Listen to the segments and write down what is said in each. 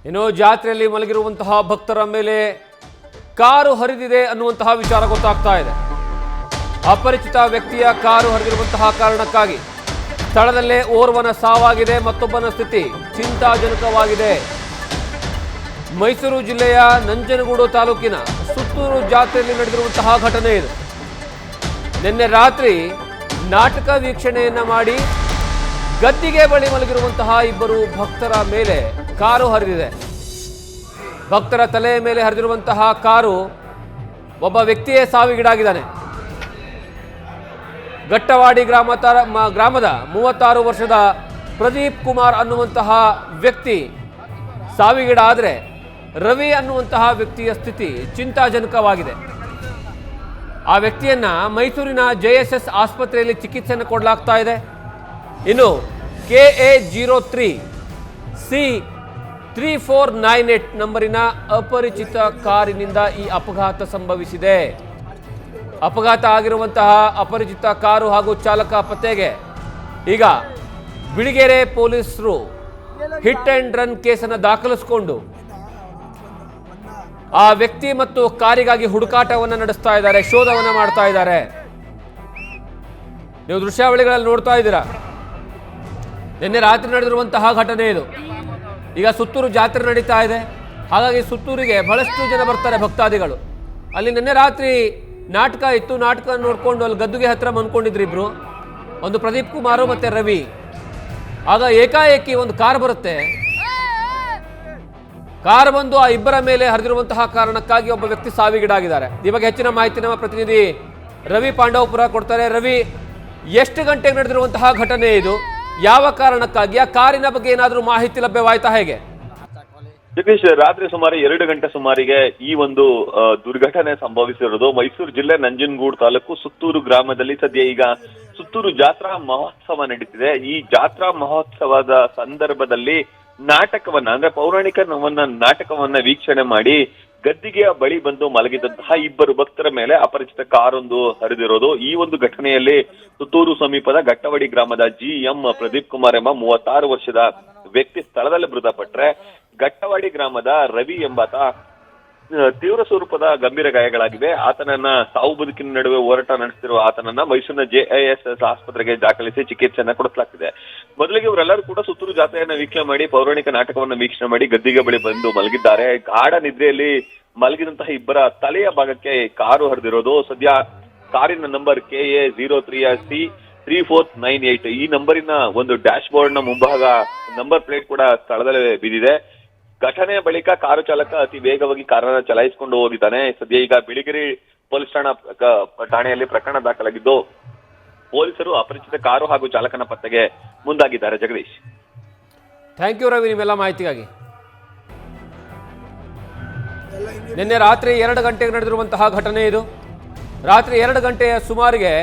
ಇನ್ನು ಜಾತ್ರೆಯಲ್ಲಿ ಮಲಗಿರುವಂತಹ ಭಕ್ತರ ಮೇಲೆ ಕಾರು ಹರಿದಿದೆ ಅನ್ನುವಂತಹ ವಿಚಾರ ಗೊತ್ತಾಗ್ತಾ ಇದೆ. ಅಪರಿಚಿತ ವ್ಯಕ್ತಿಯ ಕಾರು ಹರಿದಿರುವಂತಹ ಕಾರಣಕ್ಕಾಗಿ ಸ್ಥಳದಲ್ಲೇ ಓರ್ವನ ಸಾವಾಗಿದೆ, ಮತ್ತೊಬ್ಬನ ಸ್ಥಿತಿ ಚಿಂತಾಜನಕವಾಗಿದೆ. ಮೈಸೂರು ಜಿಲ್ಲೆಯ ನಂಜನಗೂಡು ತಾಲೂಕಿನ ಸುತ್ತೂರು ಜಾತ್ರೆಯಲ್ಲಿ ನಡೆದಿರುವಂತಹ ಘಟನೆ ಇದು. ನಿನ್ನೆ ರಾತ್ರಿ ನಾಟಕ ವೀಕ್ಷಣೆಯನ್ನ ಮಾಡಿ ಗದ್ದಿಗೆ ಬಳಿ ಮಲಗಿರುವಂತಹ ಇಬ್ಬರು ಭಕ್ತರ ಮೇಲೆ ಕಾರು ಹರಿದಿದೆ. ಭಕ್ತರ ತಲೆಯ ಮೇಲೆ ಹರಿದಿರುವಂತಹ ಕಾರು ಒಬ್ಬ ವ್ಯಕ್ತಿಯೇ ಸಾವಿಗೀಡಾಗಿದ್ದಾನೆ. ಗಟ್ಟವಾಡಿ ಗ್ರಾಮದ 36 ವರ್ಷದ ಪ್ರದೀಪ್ ಕುಮಾರ್ ಅನ್ನುವಂತಹ ವ್ಯಕ್ತಿ ಸಾವಿಗೀಡಾದರೆ ರವಿ ಅನ್ನುವಂತಹ ವ್ಯಕ್ತಿಯ ಸ್ಥಿತಿ ಚಿಂತಾಜನಕವಾಗಿದೆ. ಆ ವ್ಯಕ್ತಿಯನ್ನ ಮೈಸೂರಿನ JSS ಆಸ್ಪತ್ರೆಯಲ್ಲಿ ಚಿಕಿತ್ಸೆಯನ್ನು ಕೊಡಲಾಗ್ತಾ ಇದೆ. ಇನ್ನು KA03C3498 ನಂಬರಿನ ಅಪರಿಚಿತ ಕಾರಿನಿಂದ ಈ ಅಪಘಾತ ಸಂಭವಿಸಿದೆ. ಅಪಘಾತ ಆಗಿರುವಂತಹ ಅಪರಿಚಿತ ಕಾರು ಹಾಗೂ ಚಾಲಕ ಪತ್ತೆಗೆ ಈಗ ಬಿಳಿಗೆರೆ ಪೊಲೀಸರು ಹಿಟ್ ಅಂಡ್ ರನ್ ಕೇಸನ್ನು ದಾಖಲಿಸಿಕೊಂಡು ಆ ವ್ಯಕ್ತಿ ಮತ್ತು ಕಾರಿಗಾಗಿ ಹುಡುಕಾಟವನ್ನು ನಡೆಸ್ತಾ ಇದ್ದಾರೆ, ಶೋಧವನ್ನು ಮಾಡ್ತಾ ಇದ್ದಾರೆ. ನೀವು ದೃಶ್ಯಾವಳಿಗಳಲ್ಲಿ ನೋಡ್ತಾ ಇದ್ದೀರಾ. ನಿನ್ನೆ ರಾತ್ರಿ ನಡೆದಿರುವಂತಹ ಘಟನೆ ಇದು. ಈಗ ಸುತ್ತೂರು ಜಾತ್ರೆ ನಡೀತಾ ಇದೆ, ಹಾಗಾಗಿ ಸುತ್ತೂರಿಗೆ ಬಹಳಷ್ಟು ಜನ ಬರ್ತಾರೆ ಭಕ್ತಾದಿಗಳು. ಅಲ್ಲಿ ನಿನ್ನೆ ರಾತ್ರಿ ನಾಟಕ ಇತ್ತು, ನಾಟಕ ನೋಡ್ಕೊಂಡು ಅಲ್ಲಿ ಗದ್ದುಗೆ ಹತ್ರ ಮನ್ಕೊಂಡಿದ್ರು ಇಬ್ರು, ಒಂದು ಪ್ರದೀಪ್ ಕುಮಾರ್ ಮತ್ತೆ ರವಿ. ಆಗ ಏಕಾಏಕಿ ಒಂದು ಕಾರ್ ಬರುತ್ತೆ. ಕಾರ್ ಬಂದು ಆ ಇಬ್ಬರ ಮೇಲೆ ಹರಿದಿರುವಂತಹ ಕಾರಣಕ್ಕಾಗಿ ಒಬ್ಬ ವ್ಯಕ್ತಿ ಸಾವಿಗೀಡಾಗಿದ್ದಾರೆ. ಈ ಬಗ್ಗೆ ಹೆಚ್ಚಿನ ಮಾಹಿತಿ ನಮ್ಮ ಪ್ರತಿನಿಧಿ ರವಿ ಪಾಂಡವಪುರ ಕೊಡ್ತಾರೆ. ರವಿ, ಎಷ್ಟು ಗಂಟೆಗೆ ನಡೆದಿರುವಂತಹ ಘಟನೆ ಇದು? ಯಾವ ಕಾರಣಕ್ಕಾಗಿ? ಆ ಕಾರಿನ ಬಗ್ಗೆ ಏನಾದರೂ ಮಾಹಿತಿ ಲಭ್ಯವಾಯ್ತಾ ಹೇಗೆ? ಜಗದೀಶ್, ರಾತ್ರಿ ಸುಮಾರು 2 ಗಂಟೆ ಸುಮಾರಿಗೆ ಈ ಒಂದು ದುರ್ಘಟನೆ ಸಂಭವಿಸಿರೋದು ಮೈಸೂರು ಜಿಲ್ಲೆ ನಂಜನಗೂಡು ತಾಲೂಕು ಸುತ್ತೂರು ಗ್ರಾಮದಲ್ಲಿ. ಸದ್ಯ ಈಗ ಸುತ್ತೂರು ಜಾತ್ರಾ ಮಹೋತ್ಸವ ನಡೀತಿದೆ. ಈ ಜಾತ್ರಾ ಮಹೋತ್ಸವದ ಸಂದರ್ಭದಲ್ಲಿ ನಾಟಕವನ್ನ ಅಂದ್ರೆ ಪೌರಾಣಿಕ ನಾಟಕವನ್ನ ವೀಕ್ಷಣೆ ಮಾಡಿ ಗದ್ದಿಗೆಯ ಬಳಿ ಬಂದು ಮಲಗಿದಂತಹ ಇಬ್ಬರು ಭಕ್ತರ ಮೇಲೆ ಅಪರಿಚಿತ ಕಾರೊಂದು ಹರಿದಿರೋದು. ಈ ಒಂದು ಘಟನೆಯಲ್ಲಿ ಸುತ್ತೂರು ಸಮೀಪದ ಗಟ್ಟವಾಡಿ ಗ್ರಾಮದ GM ಪ್ರದೀಪ್ ಕುಮಾರ್ ಎಂಬ 36 ವರ್ಷದ ವ್ಯಕ್ತಿ ಸ್ಥಳದಲ್ಲಿ ಮೃತಪಟ್ಟರೆ, ಗಟ್ಟವಾಡಿ ಗ್ರಾಮದ ರವಿ ಎಂಬಾತ ತೀವ್ರ ಸ್ವರೂಪದ ಗಂಭೀರ ಗಾಯಗಳಾಗಿವೆ. ಆತನನ್ನ ಸಾವು ಬದುಕಿನ ನಡುವೆ ಹೋರಾಟ ನಡೆಸುತ್ತಿರುವ ಆತನನ್ನ ಮೈಸೂರಿನ JSS ಆಸ್ಪತ್ರೆಗೆ ದಾಖಲಿಸಿ ಚಿಕಿತ್ಸೆಯನ್ನ ಕೊಡಿಸಲಾಗ್ತಿದೆ. ಮೊದಲಿಗೆ ಇವರೆಲ್ಲರೂ ಕೂಡ ಸುತ್ತೂರು ಜಾತ್ರೆಯನ್ನ ವೀಕ್ಷಣೆ ಮಾಡಿ ಪೌರಾಣಿಕ ನಾಟಕವನ್ನ ವೀಕ್ಷಣೆ ಮಾಡಿ ಗದ್ದಿಗೆ ಬಳಿ ಬಂದು ಮಲಗಿದ್ದಾರೆ. ಗಾಢ ನಿದ್ರೆಯಲ್ಲಿ ಮಲಗಿದಂತಹ ಇಬ್ಬರ ತಲೆಯ ಭಾಗಕ್ಕೆ ಕಾರು ಹರಿದಿರೋದು. ಸದ್ಯ ಕಾರಿನ ನಂಬರ್ KA03C3498 ಈ ನಂಬರಿನ ಒಂದು ಡ್ಯಾಶ್ ಬೋರ್ಡ್ ನ ಮುಂಭಾಗ ನಂಬರ್ ಪ್ಲೇಟ್ ಕೂಡ ಸ್ಥಳದಲ್ಲೇ ಬಿದ್ದಿದೆ. ಘಟನೆಯ ಬಳಿಕ ಕಾರು ಚಾಲಕ ಅತಿ ವೇಗವಾಗಿ ಕಾರನ್ನ ಚಲಾಯಿಸಿಕೊಂಡು ಹೋಗಿದ್ದಾನೆ. ಸದ್ಯ ಈಗ ಬಿಳಿಗೆರೆ ಪೊಲೀಸ್ ಠಾಣೆಯಲ್ಲಿ ಪ್ರಕರಣ ದಾಖಲಾಗಿದ್ದು ಪೊಲೀಸರು ಅಪರಿಚಿತ ಕಾರು ಹಾಗೂ ಚಾಲಕನ ಪತ್ತೆಗೆ ಮುಂದಾಗಿದ್ದಾರೆ. ಜಗದೀಶ್, ಥ್ಯಾಂಕ್ ಯು ರವಿ ನಿಮ್ಮೆಲ್ಲ ಮಾಹಿತಿಗಾಗಿ. ನಿನ್ನೆ ರಾತ್ರಿ 2 ಗಂಟೆಗೆ ನಡೆದಿರುವಂತಹ ಘಟನೆ ಇದು. ರಾತ್ರಿ 2 ಗಂಟೆಯ ಸುಮಾರಿಗೆ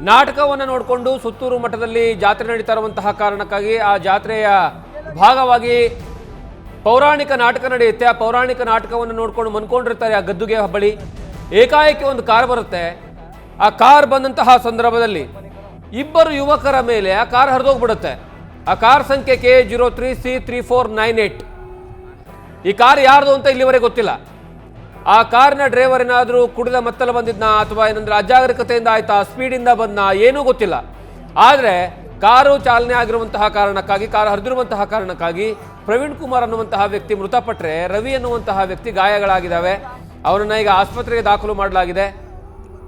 ನಾಟಕವನ್ನು ನೋಡಿಕೊಂಡು ಸುತ್ತೂರು ಮಠದಲ್ಲಿ ಜಾತ್ರೆ ನಡೀತಾ ಇರುವಂತಹ ಕಾರಣಕ್ಕಾಗಿ ಆ ಜಾತ್ರೆಯ ಭಾಗವಾಗಿ ಪೌರಾಣಿಕ ನಾಟಕ ನಡೆಯುತ್ತೆ. ಆ ಪೌರಾಣಿಕ ನಾಟಕವನ್ನು ನೋಡ್ಕೊಂಡು ಮನ್ಕೊಂಡಿರ್ತಾರೆ ಆ ಗದ್ದುಗೆ ಬಳಿ. ಏಕಾಏಕಿ ಒಂದು ಕಾರ್ ಬರುತ್ತೆ. ಆ ಕಾರ್ ಬಂದಂತಹ ಸಂದರ್ಭದಲ್ಲಿ ಇಬ್ಬರು ಯುವಕರ ಮೇಲೆ ಆ ಕಾರ್ ಹರಿದೋಗ್ಬಿಡುತ್ತೆ. ಆ ಕಾರ್ ಸಂಖ್ಯೆ KA03C3498. ಈ ಕಾರ್ ಯಾರ್ದು ಅಂತ ಇಲ್ಲಿವರೆಗೆ ಗೊತ್ತಿಲ್ಲ. ಆ ಕಾರಿನ ಡ್ರೈವರ್ ಏನಾದರೂ ಕುಡಿದ ಮತ್ತಲ ಬಂದಿದ್ನಾ ಅಥವಾ ಏನಂದ್ರೆ ಅಜಾಗರೂಕತೆಯಿಂದ ಆಯ್ತಾ, ಸ್ಪೀಡಿಂದ ಬಂದ್ನಾ, ಏನೂ ಗೊತ್ತಿಲ್ಲ. ಆದರೆ ಕಾರು ಚಾಲನೆ ಆಗಿರುವಂತಹ ಕಾರಣಕ್ಕಾಗಿ, ಕಾರು ಹರಿದಿರುವಂತಹ ಕಾರಣಕ್ಕಾಗಿ ಪ್ರವೀಣ್ ಕುಮಾರ್ ಅನ್ನುವಂತಹ ವ್ಯಕ್ತಿ ಮೃತಪಟ್ಟರೆ, ರವಿ ಅನ್ನುವಂತಹ ವ್ಯಕ್ತಿ ಗಾಯಗಳಾಗಿದ್ದಾವೆ. ಅವರನ್ನ ಈಗ ಆಸ್ಪತ್ರೆಗೆ ದಾಖಲು ಮಾಡಲಾಗಿದೆ.